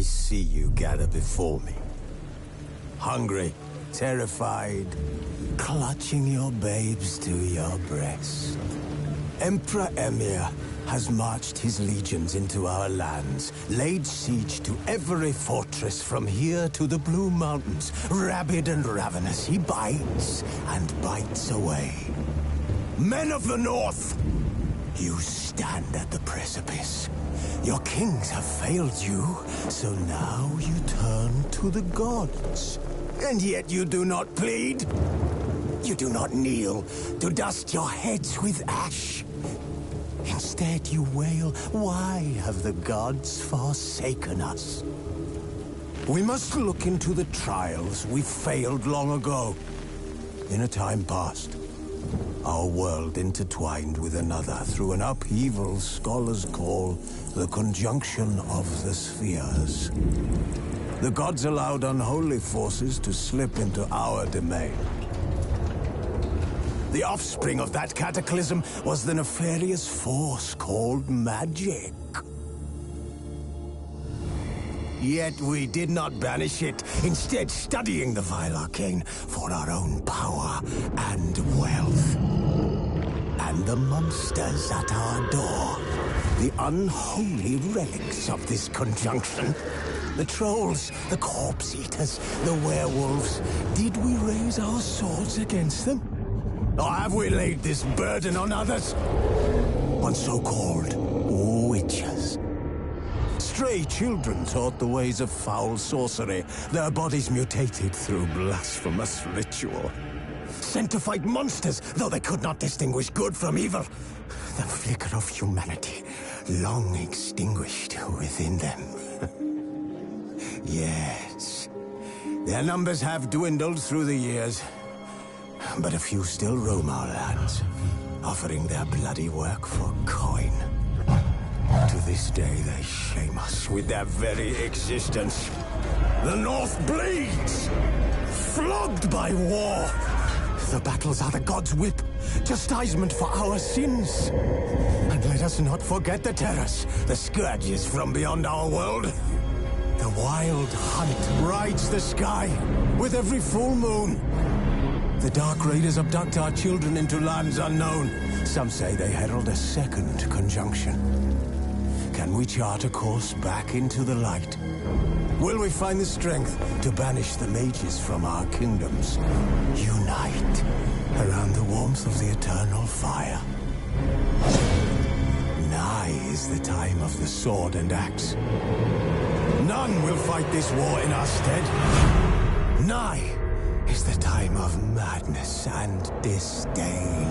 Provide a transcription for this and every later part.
I see you gather before me. Hungry, terrified, clutching your babes to your breast. Emperor Emhyr has marched his legions into our lands, laid siege to every fortress from here to the Blue Mountains. Rabid and ravenous, he bites and bites away. Men of the North, you stand at the precipice. Your kings have failed you, so now you turn to the gods. And yet you do not plead. You do not kneel to dust your heads with ash. Instead you wail, why have the gods forsaken us? We must look into the trials we failed long ago. In a time past, our world intertwined with another through an upheaval scholars call the conjunction of the spheres. The gods allowed unholy forces to slip into our domain. The offspring of that cataclysm was the nefarious force called magic. Yet we did not banish it, instead studying the vile arcane for our own power and wealth. And the monsters at our door, the unholy relics of this conjunction. The trolls, the corpse eaters, the werewolves. Did we raise our swords against them? Or have we laid this burden on others? On so-called witches. Stray children taught the ways of foul sorcery, their bodies mutated through blasphemous ritual. Sent to fight monsters, though they could not distinguish good from evil. The flicker of humanity, long extinguished within them. Yes, their numbers have dwindled through the years. But a few still roam our lands, offering their bloody work for coin. To this day, they shame us with their very existence. The North bleeds, flogged by war. The battles are the gods' whip, chastisement for our sins. And let us not forget the terrors, the scourges from beyond our world. The wild hunt rides the sky with every full moon. The Dark Raiders abduct our children into lands unknown. Some say they herald a second conjunction. Can we chart a course back into the light? Will we find the strength to banish the mages from our kingdoms? Unite around the warmth of the eternal fire. Nigh is the time of the sword and axe. None will fight this war in our stead. Nigh is the time of madness and disdain.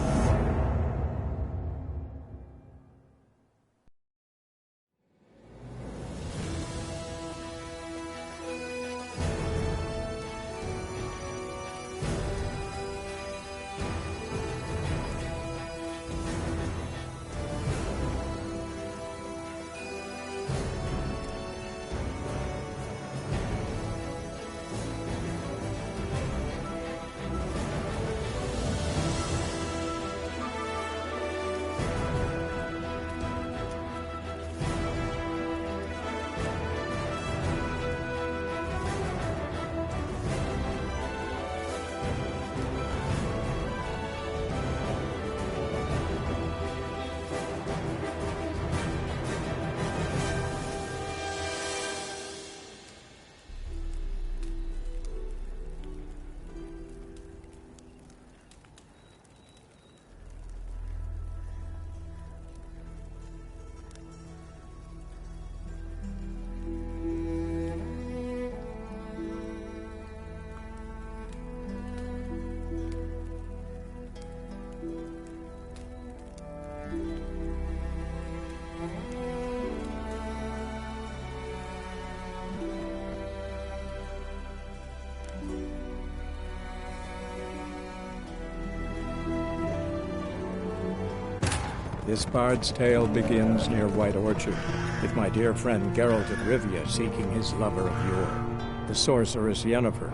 This bard's tale begins near White Orchard, with my dear friend Geralt of Rivia seeking his lover of yore, the sorceress Yennefer.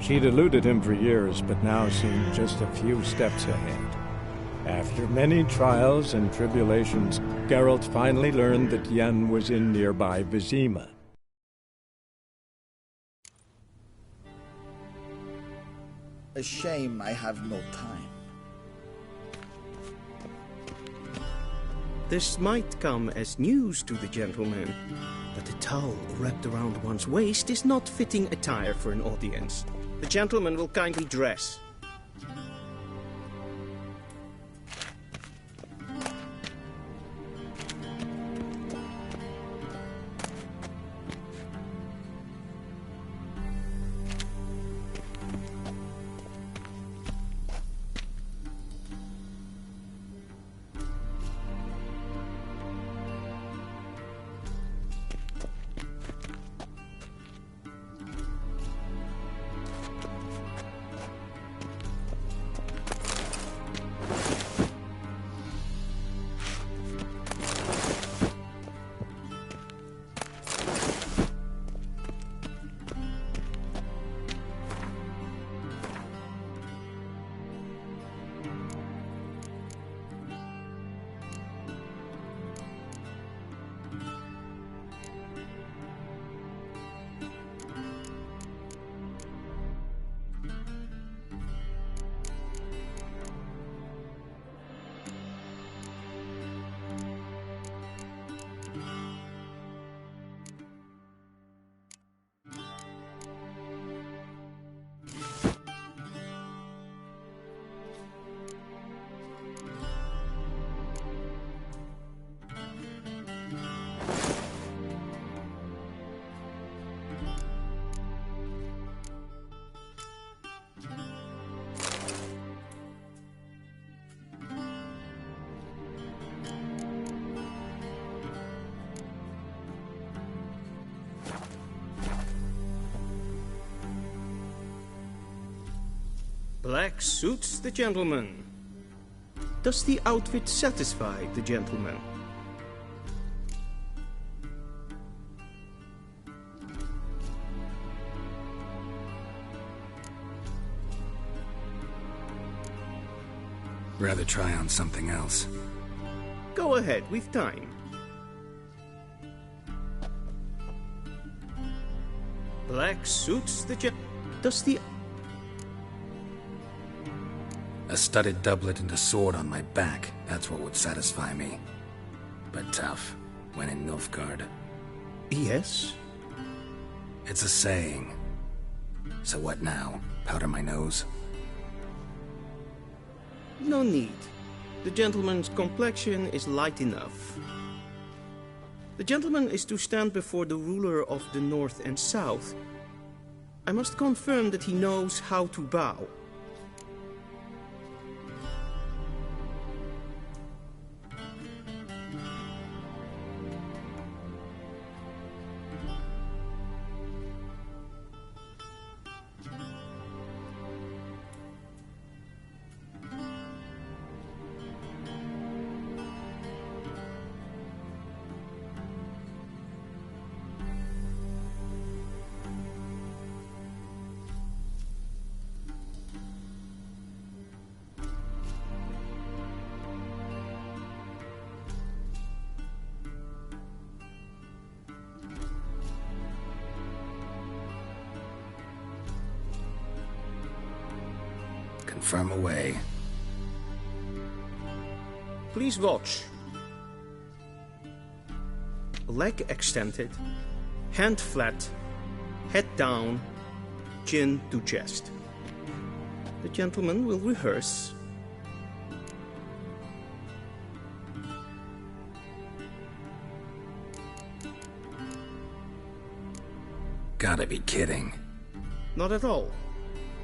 She'd eluded him for years, but now seemed just a few steps ahead. After many trials and tribulations, Geralt finally learned that Yen was in nearby Vizima. A shame I have no time. This might come as news to the gentleman, but a towel wrapped around one's waist is not fitting attire for an audience. The gentleman will kindly dress. Black suits the gentleman. Does the outfit satisfy the gentleman? Rather try on something else. Go ahead, we've time. Black suits the Does the... A studded doublet and a sword on my back, that's what would satisfy me. But tough, when in Nilfgaard. Yes? It's a saying. So what now? Powder my nose? No need. The gentleman's complexion is light enough. The gentleman is to stand before the ruler of the North and South. I must confirm that he knows how to bow. Confirm away. Please watch. Leg extended, hand flat, head down, chin to chest. The gentleman will rehearse. Gotta be kidding. Not at all.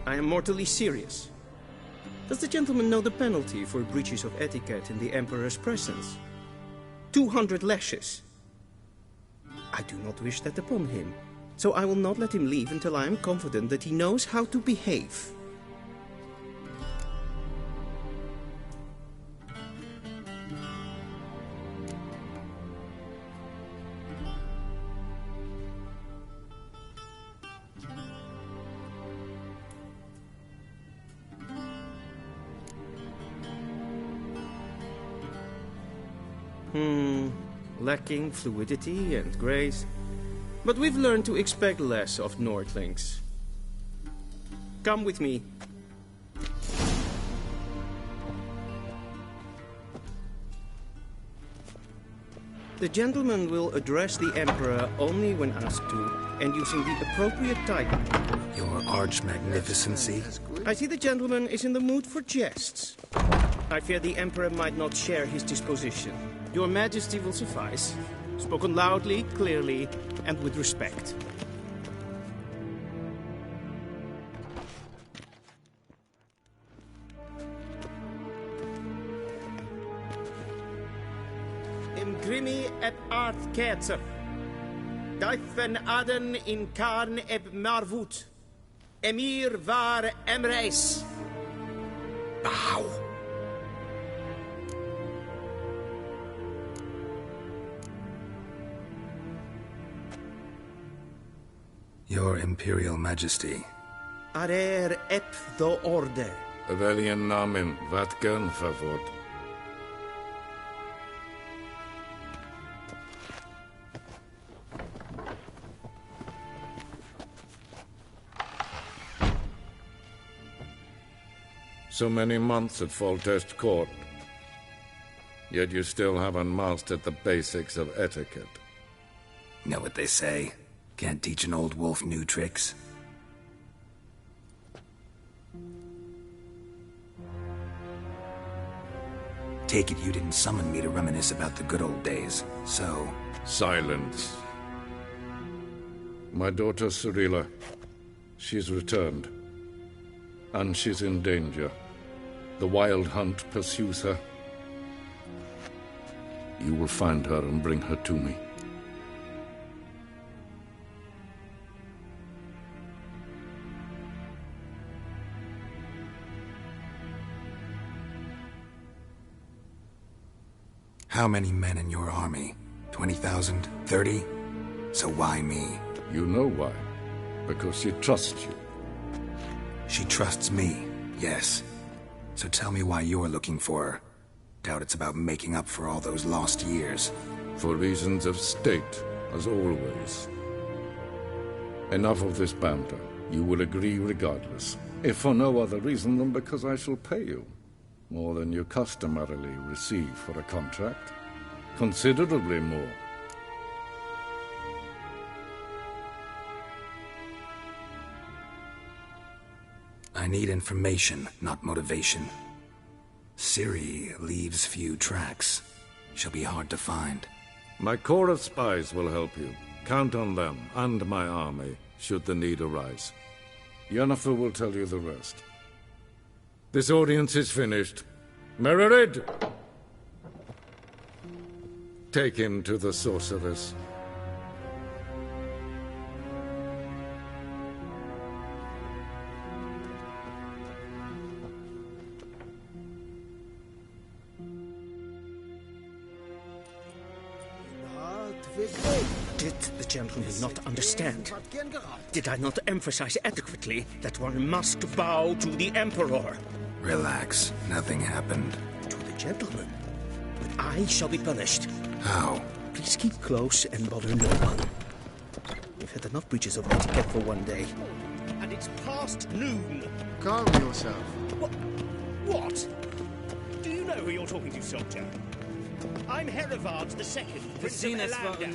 I am mortally serious. Does the gentleman know the penalty for breaches of etiquette in the Emperor's presence? 200 lashes. I do not wish that upon him, so I will not let him leave until I am confident that he knows how to behave. Lacking fluidity and grace. But we've learned to expect less of Nordlings. Come with me. The gentleman will address the Emperor only when asked to, and using the appropriate title. Your Arch-Magnificency? I see the gentleman is in the mood for jests. I fear the Emperor might not share his disposition. Your Majesty will suffice. Spoken loudly, clearly, and with respect. Imgrimi et art ketzer. Daifen aden in karn eb marvut. Emir var emreis. Bow. Your Imperial Majesty. Arer ep do orde. Weljen namen, wat gern favor. So many months at Foltest Court, yet you still haven't mastered the basics of etiquette. Know what they say? Can't teach an old wolf new tricks. Take it you didn't summon me to reminisce about the good old days, so... Silence. My daughter Cirilla, she's returned. And she's in danger. The Wild Hunt pursues her. You will find her and bring her to me. How many men in your army? 20,000? 30? So why me? You know why. Because she trusts you. She trusts me, yes. So tell me why you're looking for her. Doubt it's about making up for all those lost years. For reasons of state, as always. Enough of this banter. You will agree regardless. If for no other reason than because I shall pay you. More than you customarily receive for a contract. Considerably more. I need information, not motivation. Ciri leaves few tracks. She'll be hard to find. My corps of spies will help you. Count on them, and my army, should the need arise. Yennefer will tell you the rest. This audience is finished. Mererid! Take him to the sorceress. Did the gentleman not understand? Did I not emphasize adequately that one must bow to the Emperor? Relax. Nothing happened. To the gentleman. But I shall be punished. How? Please keep close and bother no one. We've had enough breaches of etiquette for one day. And it's past noon. Calm yourself. What? Do you know who you're talking to, soldier? I'm Herivard II, Prince of Elander.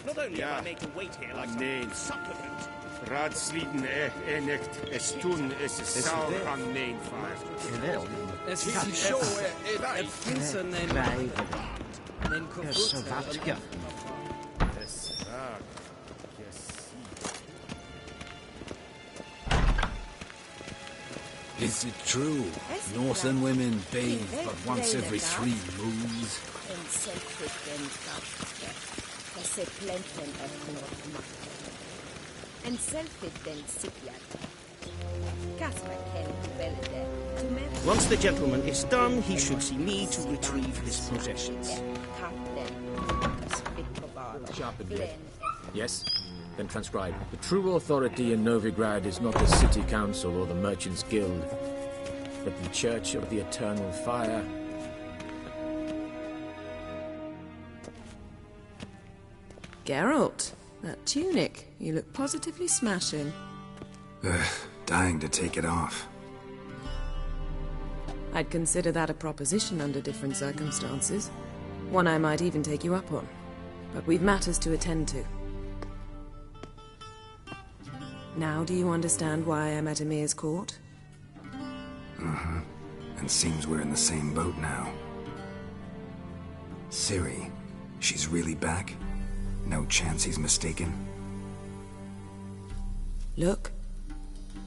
Not only am I made to wait here like some supplement. Raadsliden echt estun is saur aan mijn vaart. Is it true? Northern women bathe but once every 3 moons? Once the gentleman is done, he should see me to retrieve his possessions. Sharpened yet? Yes? Then transcribe. The true authority in Novigrad is not the City Council or the Merchants' Guild, but the Church of the Eternal Fire. Geralt, that tunic. You look positively smashing. Dying to take it off. I'd consider that a proposition under different circumstances. One I might even take you up on. But we've matters to attend to. Now do you understand why I'm at Emir's court? Mm-hmm. And seems we're in the same boat now. Ciri, she's really back? No chance he's mistaken? Look,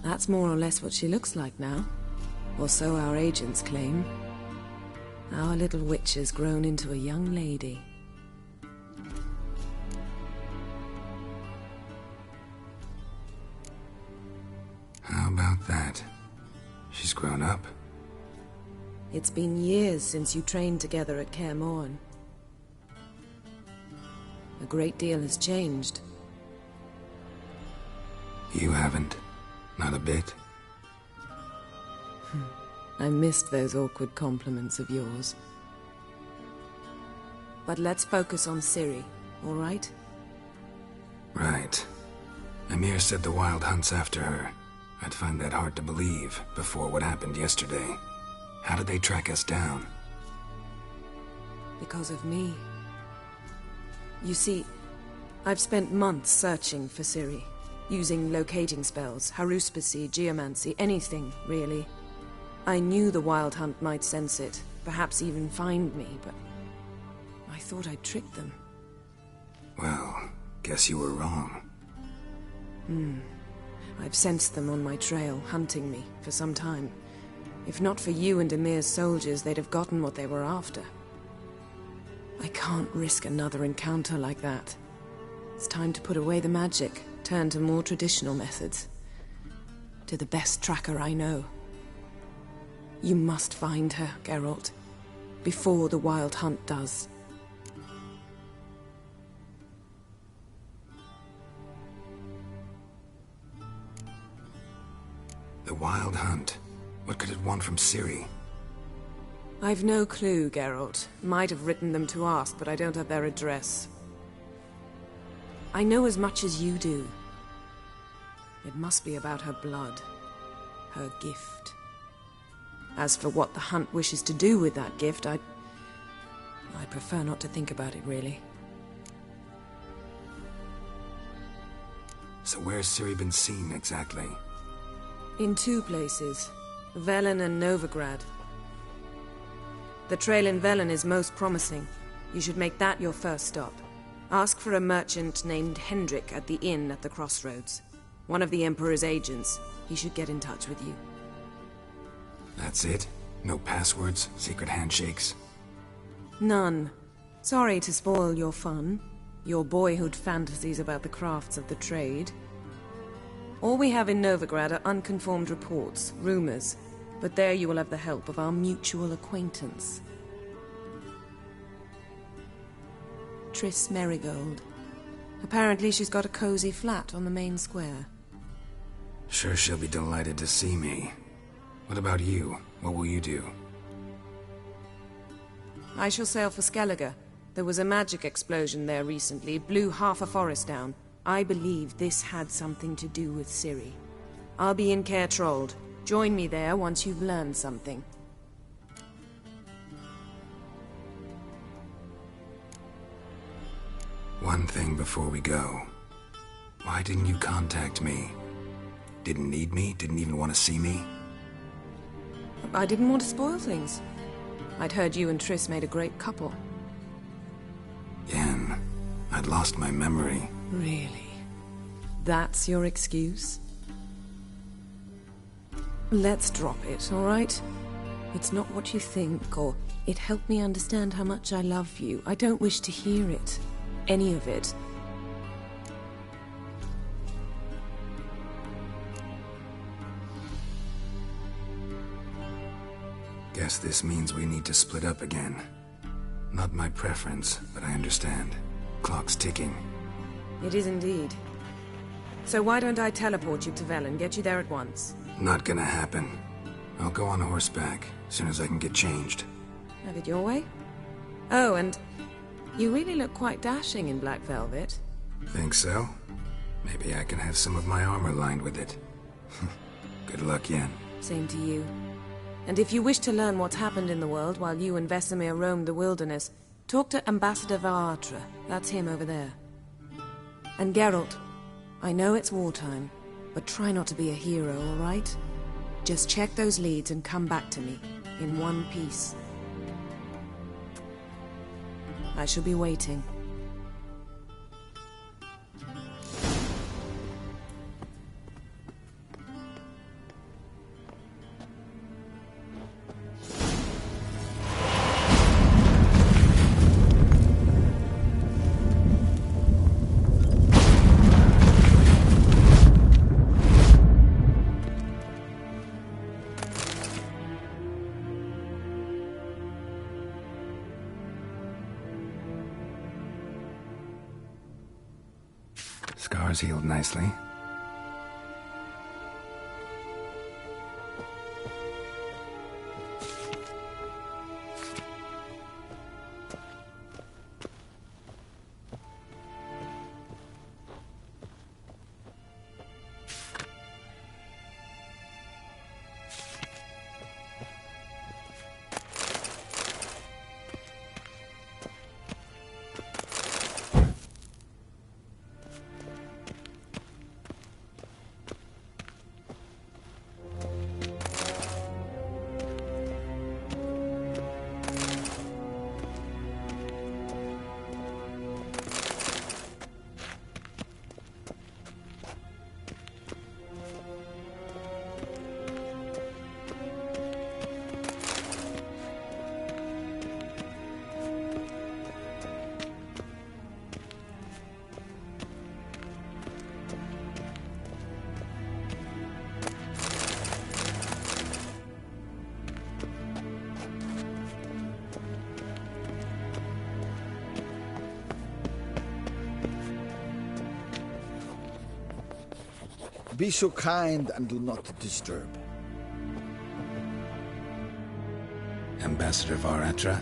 that's more or less what she looks like now. Or so our agents claim. Our little witch has grown into a young lady. How about that? She's grown up? It's been years since you trained together at Kaer Morhen. A great deal has changed. You haven't? Not a bit? I missed those awkward compliments of yours. But let's focus on Ciri, all right? Right. Emir said the Wild Hunt's after her. I'd find that hard to believe before what happened yesterday. How did they track us down? Because of me. You see, I've spent months searching for Ciri, using locating spells, haruspicy, geomancy, anything, really. I knew the Wild Hunt might sense it, perhaps even find me, but I thought I'd tricked them. Well, guess you were wrong. I've sensed them on my trail, hunting me, for some time. If not for you and Emir's soldiers, they'd have gotten what they were after. I can't risk another encounter like that. It's time to put away the magic, turn to more traditional methods. To the best tracker I know. You must find her, Geralt. Before the Wild Hunt does. The Wild Hunt. What could it want from Ciri? I've no clue, Geralt. Might have written them to ask, but I don't have their address. I know as much as you do. It must be about her blood. Her gift. As for what the Hunt wishes to do with that gift, I prefer not to think about it, really. So where's Ciri been seen, exactly? In two places. Velen and Novigrad. The trail in Velen is most promising. You should make that your first stop. Ask for a merchant named Hendrik at the inn at the crossroads. One of the Emperor's agents. He should get in touch with you. That's it? No passwords? Secret handshakes? None. Sorry to spoil your fun. Your boyhood fantasies about the crafts of the trade. All we have in Novigrad are unconfirmed reports, rumors. But there you will have the help of our mutual acquaintance. Triss Merigold. Apparently she's got a cozy flat on the main square. Sure she'll be delighted to see me. What about you? What will you do? I shall sail for Skellige. There was a magic explosion there recently, blew half a forest down. I believe this had something to do with Ciri. I'll be in Caer Trolde. Join me there once you've learned something. One thing before we go. Why didn't you contact me? Didn't need me? Didn't even want to see me? I didn't want to spoil things. I'd heard you and Triss made a great couple. Yen, I'd lost my memory. Really? That's your excuse? Let's drop it, all right? It's not what you think, or it helped me understand how much I love you. I don't wish to hear it. Any of it. Guess this means we need to split up again. Not my preference, but I understand. Clock's ticking. It is indeed. So why don't I teleport you to Velen, get you there at once? Not gonna happen. I'll go on horseback, as soon as I can get changed. Have it your way? Oh, and you really look quite dashing in black velvet. Think so? Maybe I can have some of my armor lined with it. Good luck, Yen. Same to you. And if you wish to learn what's happened in the world while you and Vesemir roamed the wilderness, Talk to Ambassador Varatra. That's him over there. And Geralt, I know it's wartime, but try not to be a hero, all right? Just check those leads and come back to me, in one piece. I shall be waiting. Scars healed nicely. Be so kind and do not disturb. Ambassador Varatra?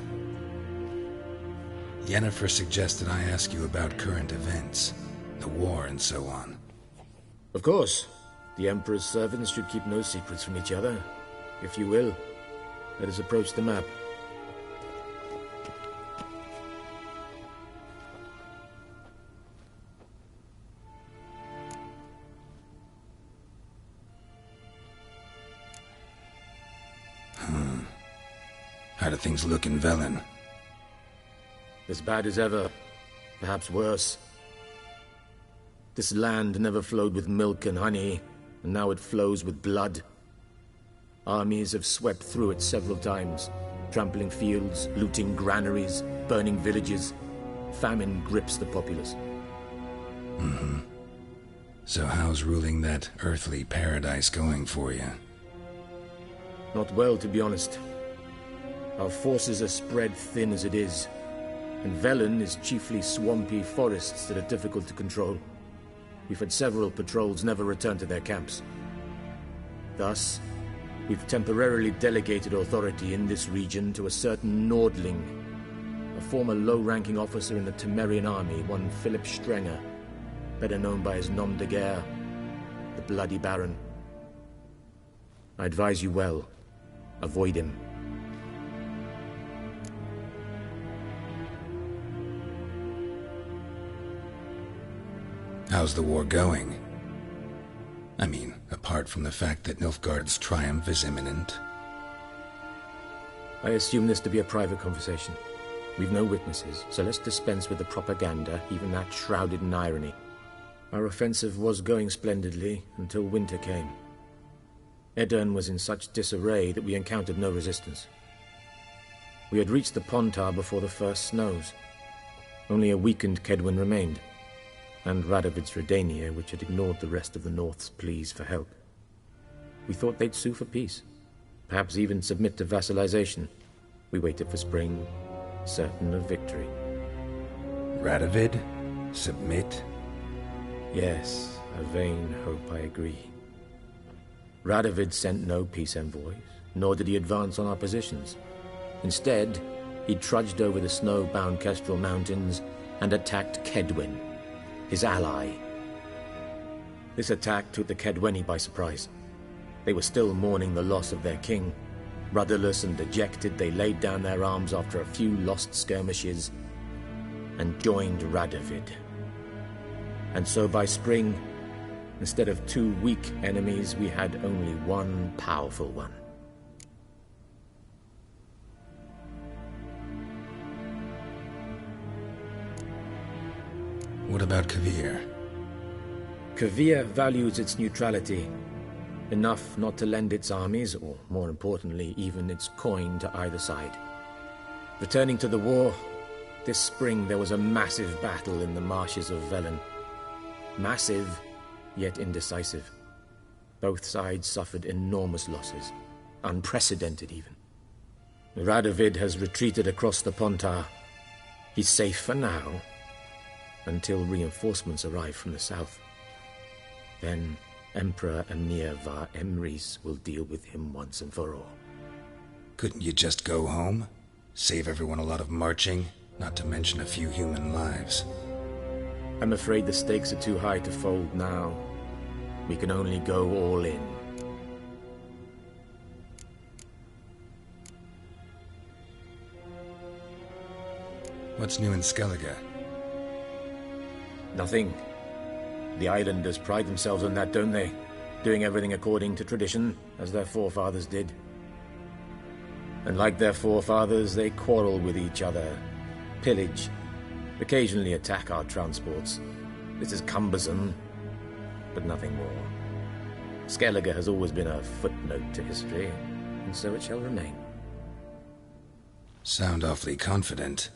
Yennefer suggested I ask you about current events, the war and so on. Of course. The Emperor's servants should keep no secrets from each other. If you will, let us approach the map. How do things look in Velen? As bad as ever. Perhaps worse. This land never flowed with milk and honey, and now it flows with blood. Armies have swept through it several times, trampling fields, looting granaries, burning villages. Famine grips the populace. Mm-hmm. So how's ruling that earthly paradise going for you? Not well, to be honest. Our forces are spread thin as it is, and Velen is chiefly swampy forests that are difficult to control. We've had several patrols never return to their camps. Thus, we've temporarily delegated authority in this region to a certain Nordling, a former low-ranking officer in the Temerian army, one Philip Strenger, better known by his nom de guerre, the Bloody Baron. I advise you well. Avoid him. How's the war going? I mean, apart from the fact that Nilfgaard's triumph is imminent. I assume this to be a private conversation. We've no witnesses, so let's dispense with the propaganda, even that shrouded in irony. Our offensive was going splendidly until winter came. Edirn was in such disarray that we encountered no resistance. We had reached the Pontar before the first snows. Only a weakened Kedwen remained, and Radovid's Redania, which had ignored the rest of the North's pleas for help. We thought they'd sue for peace, perhaps even submit to vassalization. We waited for spring, certain of victory. Radovid? Submit? Yes, a vain hope, I agree. Radovid sent no peace envoys, nor did he advance on our positions. Instead, he trudged over the snow-bound Kestrel Mountains and attacked Kedwen, his ally. This attack took the Kedweni by surprise. They were still mourning the loss of their king, Rudderless and dejected, they laid down their arms after a few lost skirmishes and joined Radovid. And so by spring, instead of 2 weak enemies, we had only one powerful one. What about Kovir? Kovir values its neutrality, enough not to lend its armies, or more importantly, even its coin to either side. Returning to the war, this spring there was a massive battle in the marshes of Velen. Massive, yet indecisive. Both sides suffered enormous losses, unprecedented even. Radovid has retreated across the Pontar. He's safe for now, until reinforcements arrive from the south. Then Emperor Emir var Emrys will deal with him once and for all. Couldn't you just go home? Save everyone a lot of marching, not to mention a few human lives. I'm afraid the stakes are too high to fold now. We can only go all in. What's new in Skellige? Nothing. The islanders pride themselves on that, don't they? Doing everything according to tradition, as their forefathers did. And like their forefathers, they quarrel with each other, pillage, occasionally attack our transports. This is cumbersome, but nothing more. Skellige has always been a footnote to history, and so it shall remain. Sound awfully confident.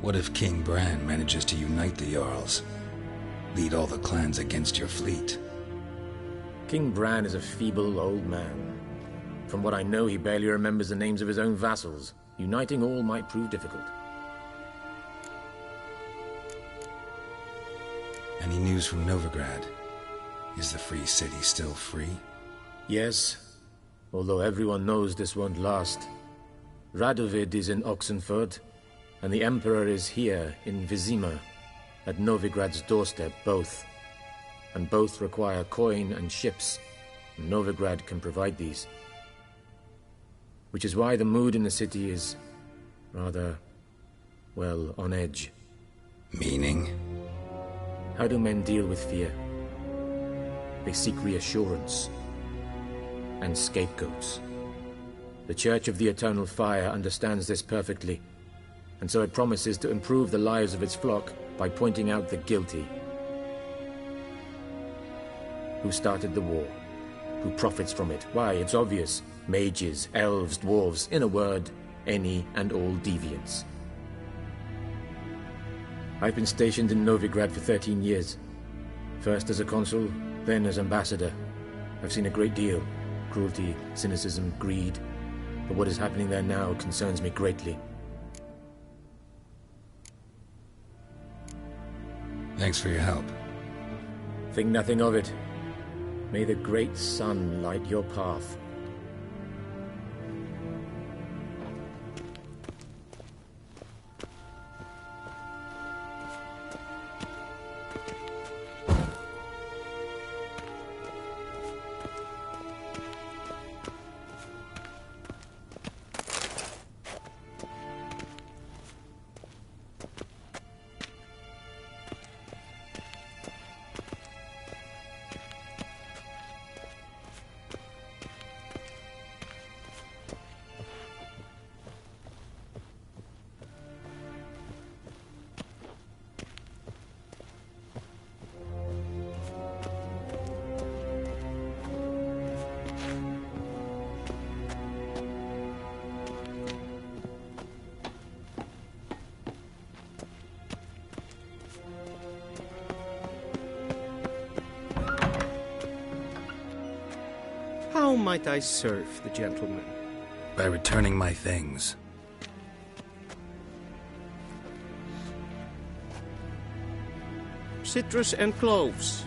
What if King Bran manages to unite the Jarls? Lead all the clans against your fleet? King Bran is a feeble old man. From what I know, he barely remembers the names of his own vassals. Uniting all might prove difficult. Any news from Novigrad? Is the Free City still free? Yes, although everyone knows this won't last. Radovid is in Oxenfurt, and the Emperor is here in Vizima, at Novigrad's doorstep, both. And both require coin and ships, and Novigrad can provide these. Which is why the mood in the city is rather, well, on edge. Meaning? How do men deal with fear? They seek reassurance and scapegoats. The Church of the Eternal Fire understands this perfectly, and so it promises to improve the lives of its flock by pointing out the guilty. Who started the war? Who profits from it? Why, it's obvious. Mages, elves, dwarves, in a word, any and all deviants. I've been stationed in Novigrad for 13 years. First as a consul, then as ambassador. I've seen a great deal. Cruelty, cynicism, greed. But what is happening there now concerns me greatly. Thanks for your help. Think nothing of it. May the great sun light your path. How might I serve the gentleman? By returning my things. Citrus and cloves.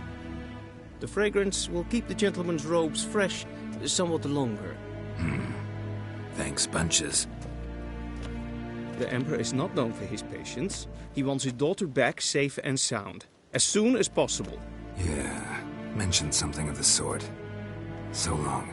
The fragrance will keep the gentleman's robes fresh somewhat longer. Thanks, bunches. The Emperor is not known for his patience. He wants his daughter back safe and sound, as soon as possible. Yeah, mentioned something of the sort. So long.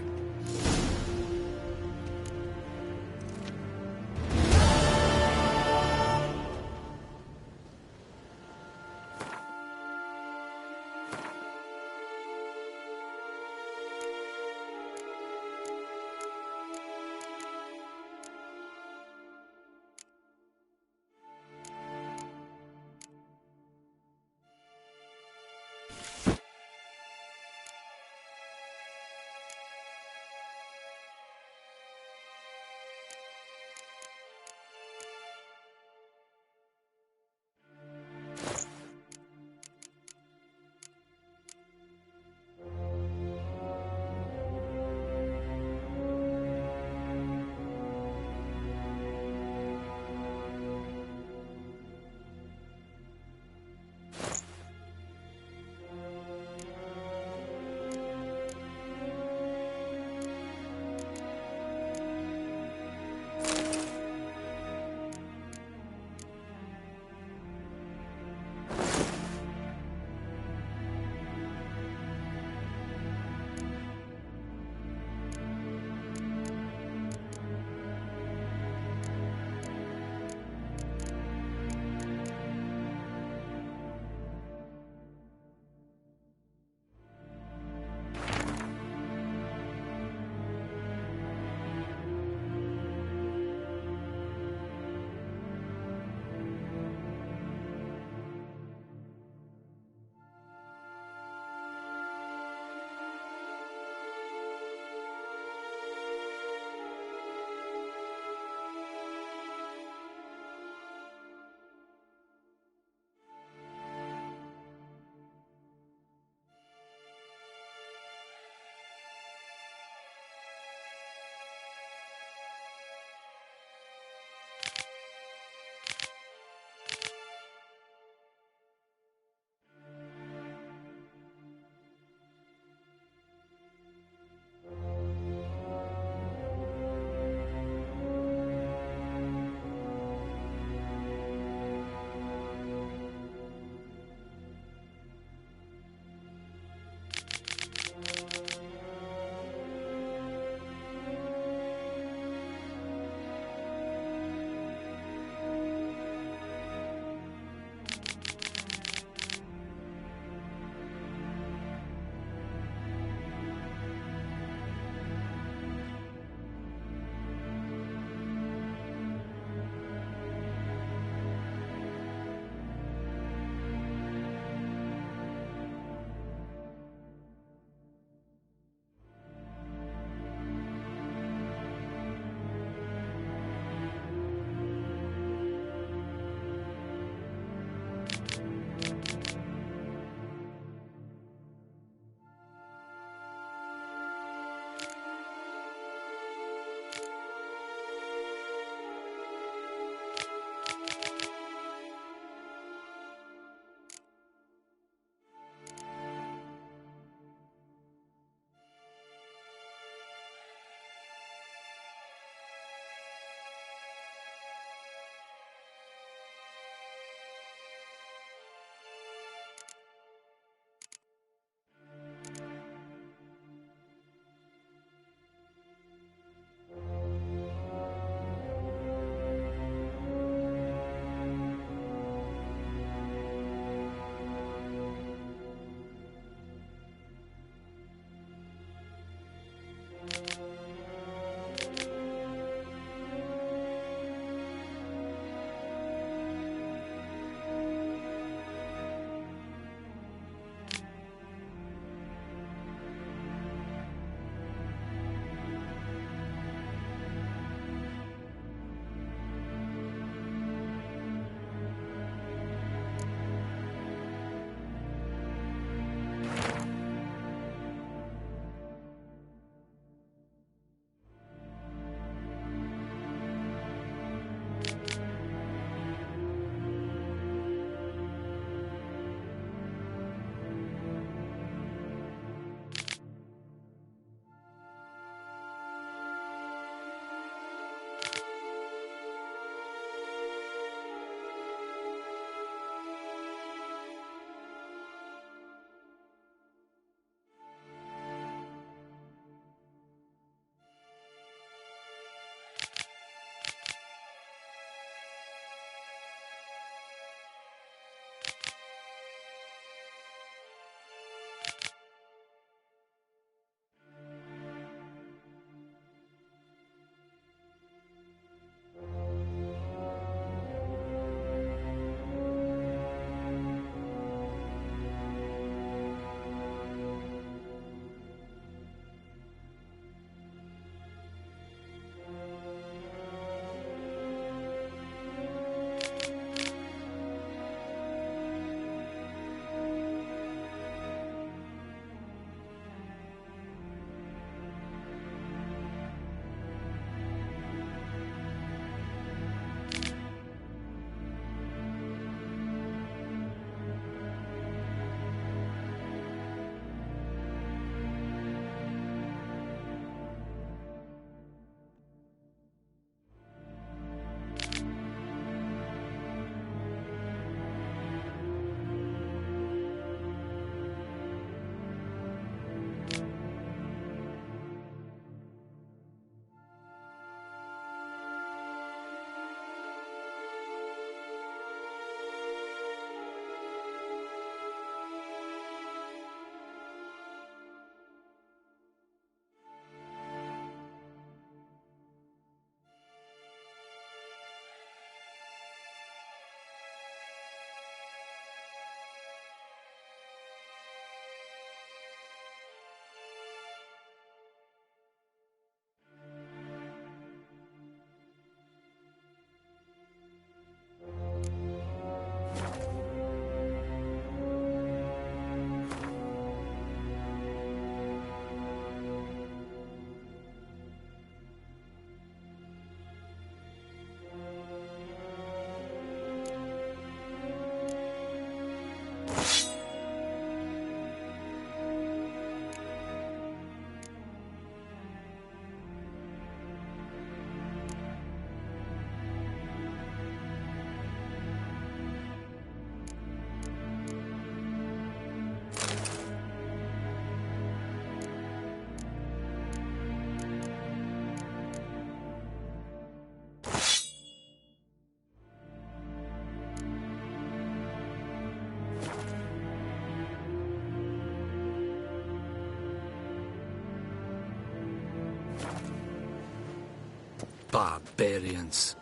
Barbarians.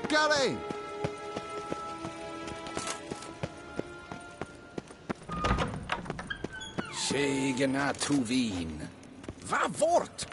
Gary! Segena Tuvin. Va vort!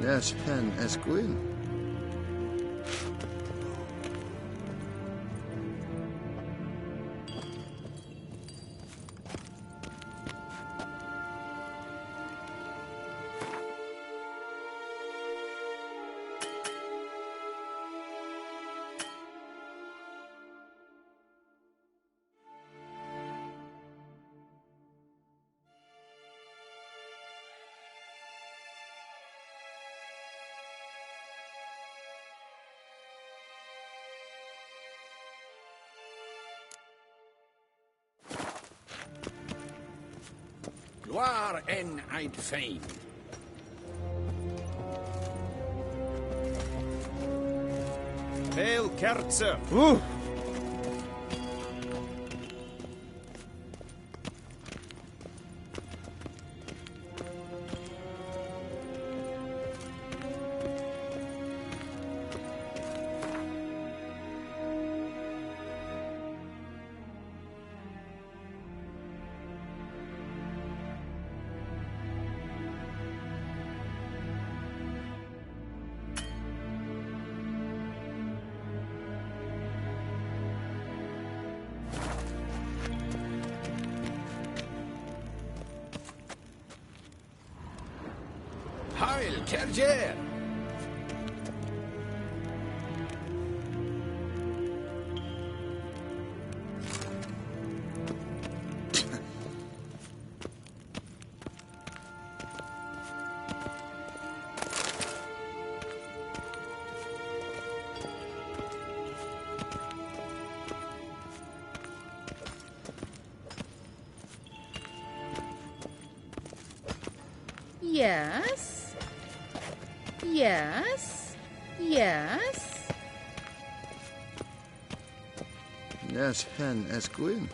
Nes hen Esgwyn. Gloire en Eid Fein. Hail Kerze! Heil Kerjer! Yes. Yes. Yes. Nes hen Esgwyn.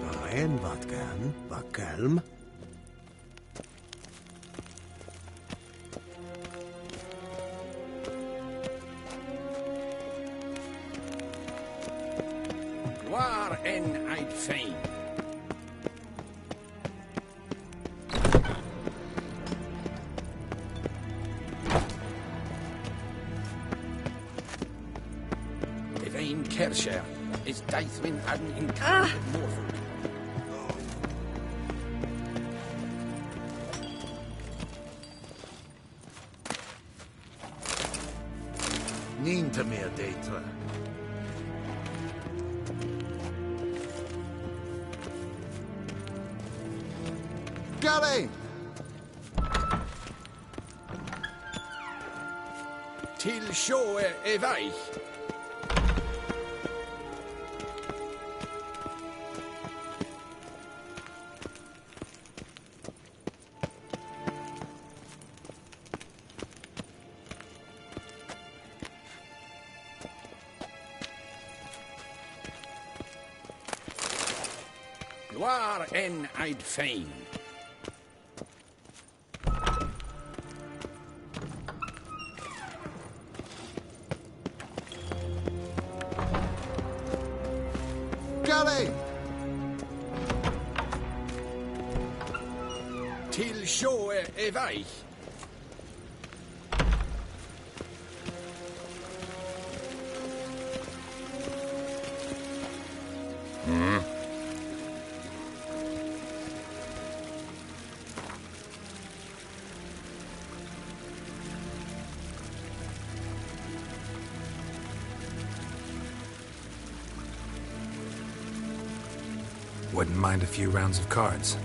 Brian Vatkan, Vakelm. Gloire en Eid Fein. Evain Kersher is Daithwin an incarnate Morford. Ninta mer deitra. Gary! Till sjå Evai. War en I'd fain. Gawain! Till sjå är väg. Wouldn't mind a few rounds of cards.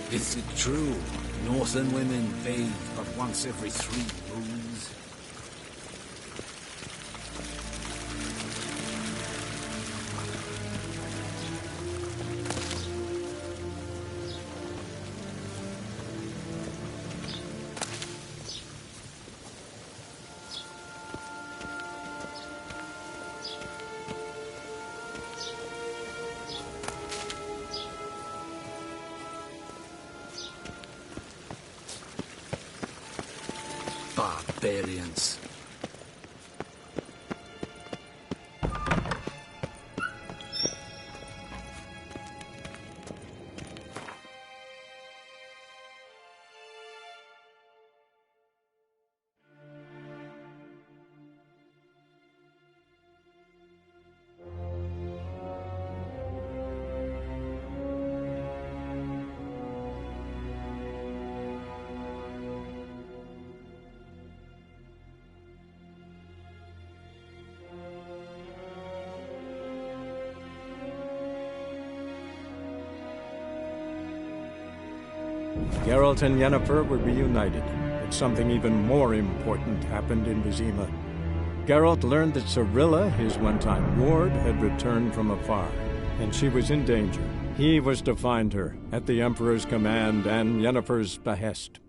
Is it true? Northern women bathe but once every 3 moons? Barbarians. Geralt and Yennefer were reunited, but something even more important happened in Vizima. Geralt learned that Cirilla, his one-time ward, had returned from afar, and she was in danger. He was to find her, at the Emperor's command and Yennefer's behest.